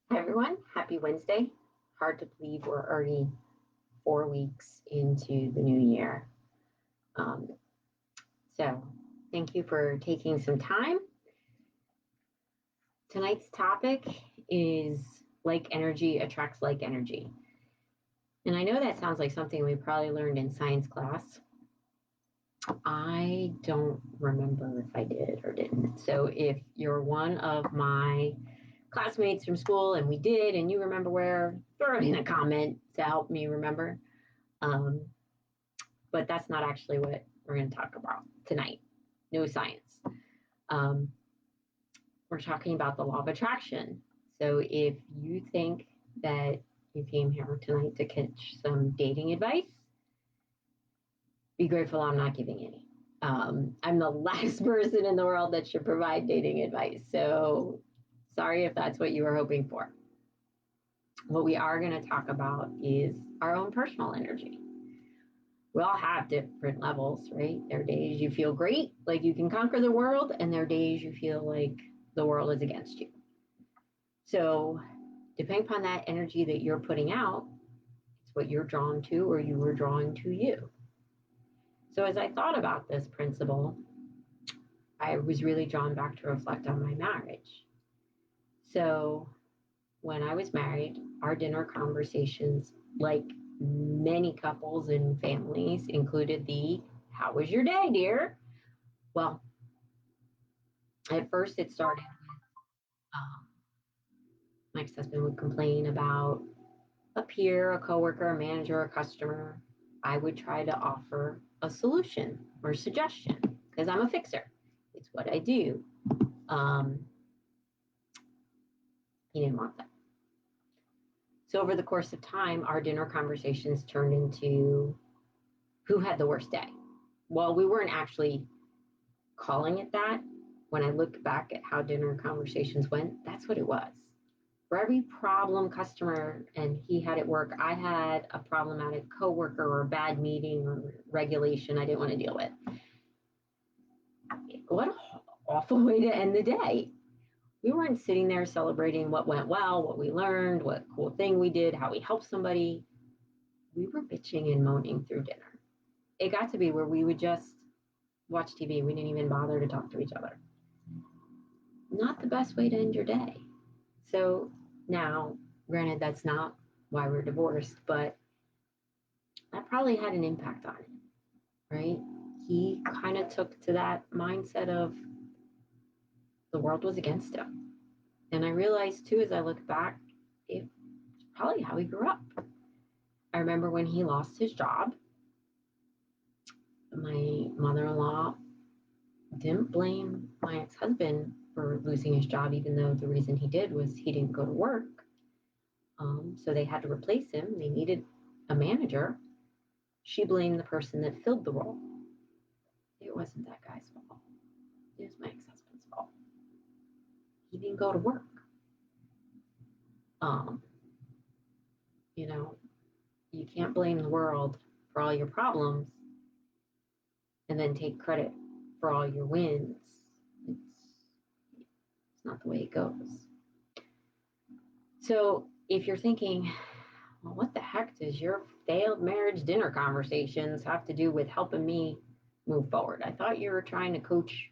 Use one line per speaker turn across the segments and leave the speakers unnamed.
Hi, everyone. Happy Wednesday. Hard to believe we're already 4 weeks into the new year. Um, so, thank you for taking some time. Tonight's topic is like energy attracts like energy. And I know that sounds like something we probably learned in science class. I don't remember if I did or didn't. So, if you're one of my classmates from school and we did, and you remember where, throw it in a comment to help me remember. Um, but that's not actually what we're going to talk about tonight. No science. Um, we're talking about the law of attraction. So if you think that you came here tonight to catch some dating advice, be grateful I'm not giving any. I'm the last person in the world that should provide dating advice. So sorry if that's what you were hoping for. What we are going to talk about is our own personal energy. We all have different levels, right? There are days you feel great, like you can conquer the world, and there are days you feel like the world is against you. So, depending upon that energy that you're putting out, it's what you're drawn to or you were drawing to you. So, as I thought about this principle, I was really drawn back to reflect on my marriage. So, when I was married, our dinner conversations, like many couples and families, included the "How was your day, dear?" Well, at first it started um, my ex-husband would complain about a peer, a coworker, a manager, a customer. I would try to offer a solution or suggestion because I'm a fixer. It's what I do. Um, he didn't want that. So over the course of time, our dinner conversations turned into who had the worst day. Well, we weren't actually calling it that. When I look back at how dinner conversations went, that's what it was. For every problem customer and he had at work, I had a problematic coworker or a bad meeting or regulation I didn't want to deal with. What an awful way to end the day. We weren't sitting there celebrating what went well, what we learned, what cool thing we did, how we helped somebody. We were bitching and moaning through dinner. It got to be where we would just watch TV. We didn't even bother to talk to each other. Not the best way to end your day. So now, granted, that's not why we're divorced, but that probably had an impact on him, right? He kind of took to that mindset of the world was against him. And I realized too, as I look back, it's probably how he grew up. I remember when he lost his job, my mother in law didn't blame my ex husband for losing his job, even though the reason he did was he didn't go to work. So they had to replace him. They needed a manager. She blamed the person that filled the role. It wasn't that guy's fault. It was my ex husband's fault. He didn't go to work. Um, you know, you can't blame the world for all your problems and then take credit for all your wins. It's not the way it goes. So if you're thinking, well, what the heck does your failed marriage dinner conversations have to do with helping me move forward? I thought you were trying to coach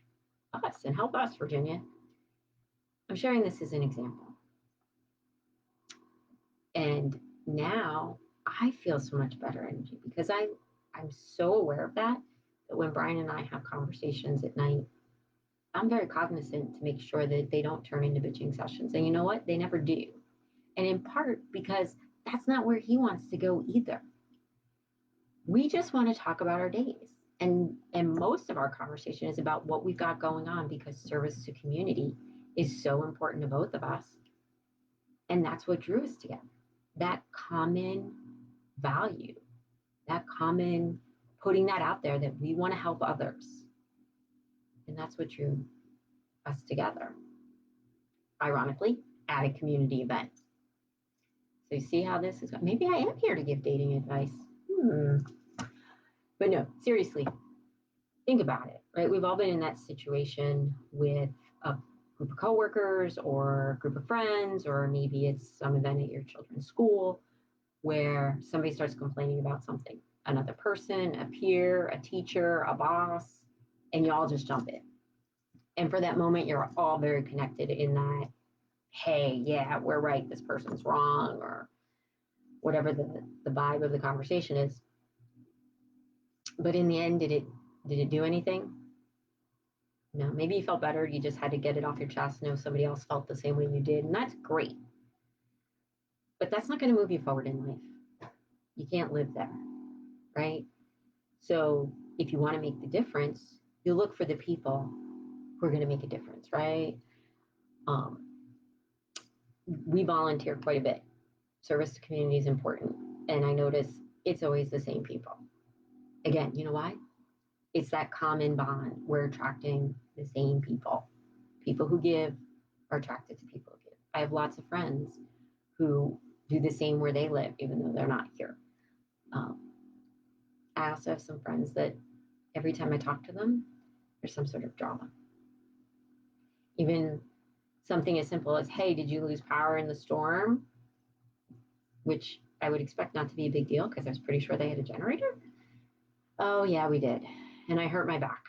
us and help us, Virginia. I'm sharing this as an example. And now I feel so much better energy because I'm so aware of that when Brian and I have conversations at night, I'm very cognizant to make sure that they don't turn into bitching sessions. And you know what? They never do. And in part because that's not where he wants to go either. We just want to talk about our days. And most of our conversation is about what we've got going on because service to community is so important to both of us. And that's what drew us together. That common value, that common putting that out there that we want to help others. And that's what drew us together. Ironically, at a community event. So you see how this is going. Maybe I am here to give dating advice. But no, seriously, think about it, right? We've all been in that situation with a group of coworkers or a group of friends, or maybe it's some event at your children's school where somebody starts complaining about something, another person, a peer, a teacher, a boss, and you all just jump in. And for that moment, you're all very connected in that, hey, yeah, we're right, this person's wrong, or whatever the vibe of the conversation is. But in the end, did it do anything? No, maybe you felt better. You just had to get it off your chest, know somebody else felt the same way you did, and that's great. But that's not going to move you forward in life. You can't live there, right? So if you want to make the difference, you look for the people who are going to make a difference, right? Um, we volunteer quite a bit. Service to community is important. And I notice it's always the same people. Again, you know why? It's that common bond. We're attracting the same people. People who give are attracted to people who give. I have lots of friends who do the same where they live, even though they're not here. Um, I also have some friends that every time I talk to them, there's some sort of drama. Even something as simple as, hey, did you lose power in the storm? Which I would expect not to be a big deal because I was pretty sure they had a generator. Oh, yeah, we did. And I hurt my back.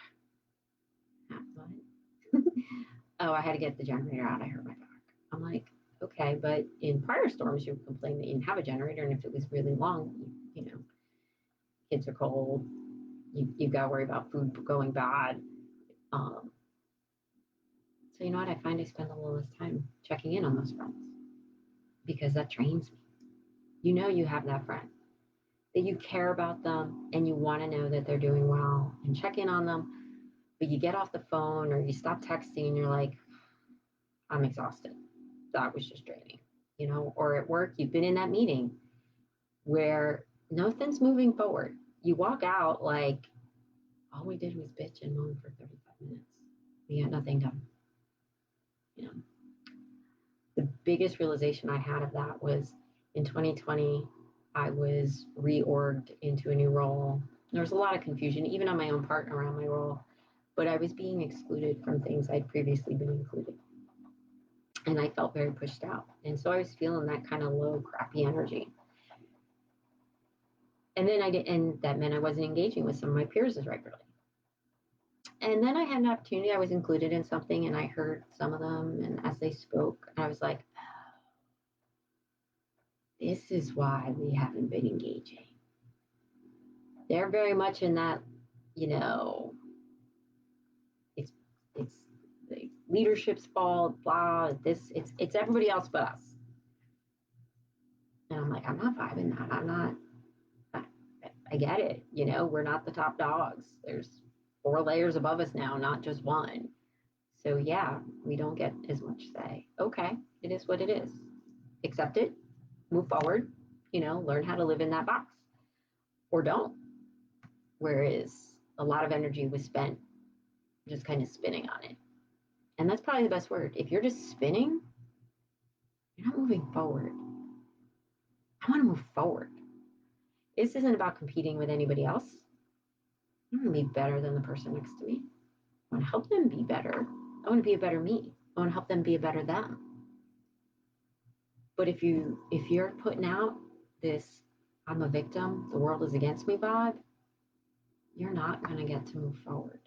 What? Oh, I had to get the generator out. I hurt my back. I'm like, okay, but in prior storms, you complained that you didn't have a generator. And if it was really long, you know, kids are cold. You've got to worry about food going bad. Um, so, you know what? I find I spend a little less time checking in on those friends because that trains me. You know, you have that friend that you care about them and you want to know that they're doing well and check in on them. But you get off the phone or you stop texting and you're like, I'm exhausted. That was just draining, you know, or at work, you've been in that meeting where nothing's moving forward. You walk out like, all we did was bitch and moan for 35 minutes. We got nothing done. You know, the biggest realization I had of that was in 2020, I was reorged into a new role. There was a lot of confusion, even on my own part around my role, but I was being excluded from things I'd previously been included. And I felt very pushed out. And so I was feeling that kind of low, crappy energy. And then and that meant I wasn't engaging with some of my peers as regularly. And then I had an opportunity. I was included in something and I heard some of them. And as they spoke, I was like, this is why we haven't been engaging. They're very much in that, you know, it's the leadership's fault, blah, it's everybody else but us. And I'm like, I'm not vibing that. I'm not, I get it. You know, we're not the top dogs. There's 4 layers above us now, not just one. So yeah, we don't get as much say. Okay, it is what it is. Accept it, move forward, you know, learn how to live in that box or don't. Whereas a lot of energy was spent just kind of spinning on it. And that's probably the best word. If you're just spinning, you're not moving forward. I want to move forward. This isn't about competing with anybody else. I want to be better than the person next to me. I want to help them be better. I want to be a better me. I want to help them be a better them. But if you're putting out this I'm a victim, the world is against me vibe, you're not going to get to move forward.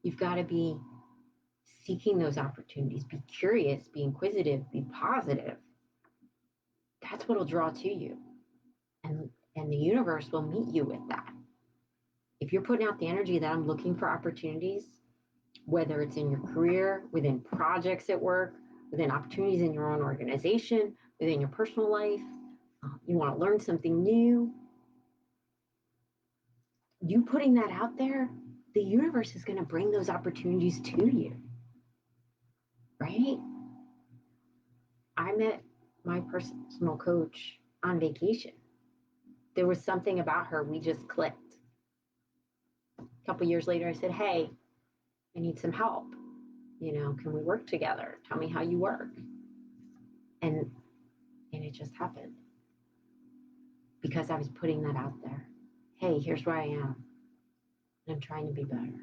You've got to be seeking those opportunities, be curious, be inquisitive, be positive. That's what'll draw to you. And the universe will meet you with that. If you're putting out the energy that I'm looking for opportunities, whether it's in your career, within projects at work, within opportunities in your own organization, within your personal life, you want to learn something new, you putting that out there, the universe is going to bring those opportunities to you, right? I met my personal coach on vacation. There was something about her, we just clicked. A couple years later, I said, hey, I need some help. You know, can we work together? Tell me how you work. And it just happened because I was putting that out there. Hey, here's where I am. I'm trying to be better.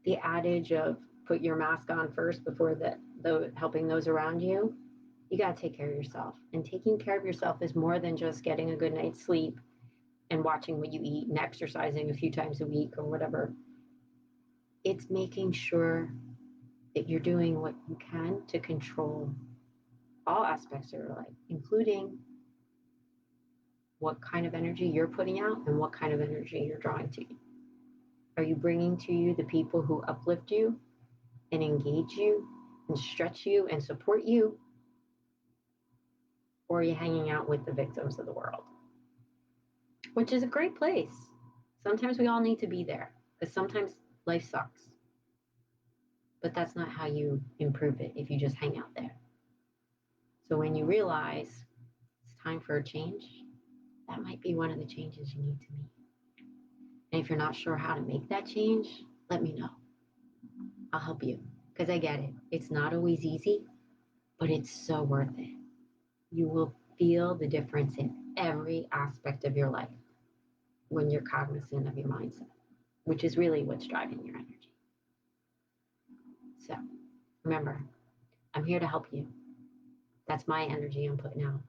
The adage of put your mask on first before the helping those around you. You got to take care of yourself. And taking care of yourself is more than just getting a good night's sleep and watching what you eat and exercising a few times a week or whatever. It's making sure that you're doing what you can to control all aspects of your life, including what kind of energy you're putting out and what kind of energy you're drawing to you. Are you bringing to you the people who uplift you and engage you and stretch you and support you? Or are you hanging out with the victims of the world? Which is a great place. Sometimes we all need to be there because sometimes life sucks. But that's not how you improve it if you just hang out there. So when you realize it's time for a change, that might be one of the changes you need to make. And if you're not sure how to make that change, let me know. I'll help you because I get it. It's not always easy, but it's so worth it. You will feel the difference in every aspect of your life when you're cognizant of your mindset, which is really what's driving your energy. So remember, I'm here to help you. That's my energy I'm putting out.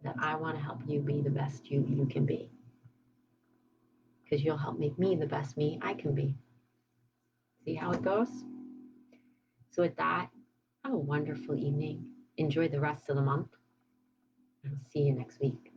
That I want to help you be the best you can be. Because you'll help make me the best me I can be. See how it goes? So with that, have a wonderful evening. Enjoy the rest of the month. I'll see you next week.